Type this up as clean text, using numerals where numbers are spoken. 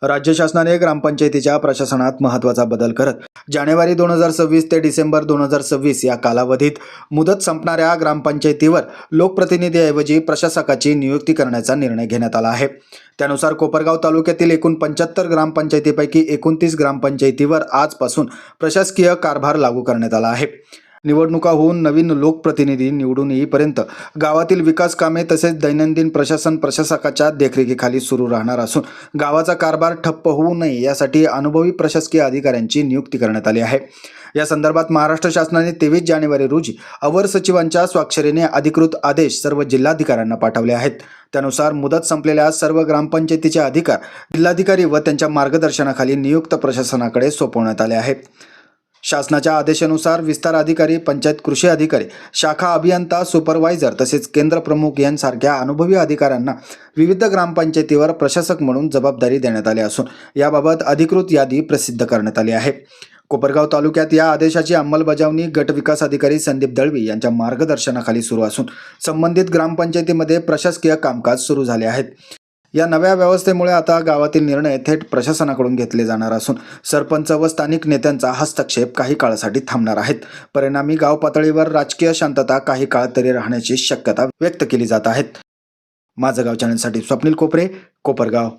राज्य शासनाने ग्रामपंचायतीच्या प्रशासनात महत्त्वाचा बदल करत जानेवारी 2026 ते डिसेंबर 2026 या कालावधीत मुदत संपणाऱ्या ग्रामपंचायतीवर लोकप्रतिनिधीऐवजी प्रशासकाची नियुक्ती करण्याचा निर्णय घेण्यात आला आहे। त्यानुसार कोपरगाव तालुक्यातील एकूण 75 ग्रामपंचायतीपैकी 29 ग्रामपंचायतीवर आजपासून प्रशासकीय कारभार लागू करण्यात आला आहे। निवडणुका होऊन नवीन लोकप्रतिनिधी निवडून येईपर्यंत गावातील विकास कामे तसेच दैनंदिन प्रशासन प्रशासकाच्या देखरेखीखाली सुरू राहणार असून गावाचा कारभार ठप्प होऊ नये यासाठी अनुभवी प्रशासकीय अधिकाऱ्यांची नियुक्ती करण्यात आली आहे। या संदर्भात महाराष्ट्र शासनाने 23 जानेवारी रोजी अवर सचिवांच्या स्वाक्षरीने अधिकृत आदेश सर्व जिल्हाधिकाऱ्यांना पाठवले आहेत। त्यानुसार मुदत संपलेल्या सर्व ग्रामपंचायतीचे अधिकार जिल्हाधिकारी व त्यांच्या मार्गदर्शनाखाली नियुक्त प्रशासनाकडे सोपवण्यात आले आहेत। शासनाच्या आदेशानुसार विस्तार अधिकारी, पंचायत कृषी अधिकारी, शाखा अभियंता, सुपरवायझर तसेच केंद्र प्रमुख यांसारख्या अनुभवी अधिकाऱ्यांना विविध ग्रामपंचायतीवर प्रशासक म्हणून जबाबदारी देण्यात आली असून याबाबत अधिकृत यादी प्रसिद्ध करण्यात आली आहे। कोपरगाव तालुक्यात या आदेशाची अंमलबजावणी गट विकास अधिकारी संदीप दळवी यांच्या मार्गदर्शनाखाली सुरू असून संबंधित ग्रामपंचायतीमध्ये प्रशासकीय कामकाज सुरू झाले आहेत। या नव्या व्यवस्थेमुळे आता गावातील निर्णय थेट प्रशासनाकडून घेतले जाणार असून सरपंच व स्थानिक नेत्यांचा हस्तक्षेप काही काळासाठी थांबणार आहेत। परिणामी गाव पातळीवर राजकीय शांतता काही काळ तरी राहण्याची शक्यता व्यक्त केली जात आहे। माझं गाव चॅनलसाठी स्वप्नील कोपरे, कोपरगाव।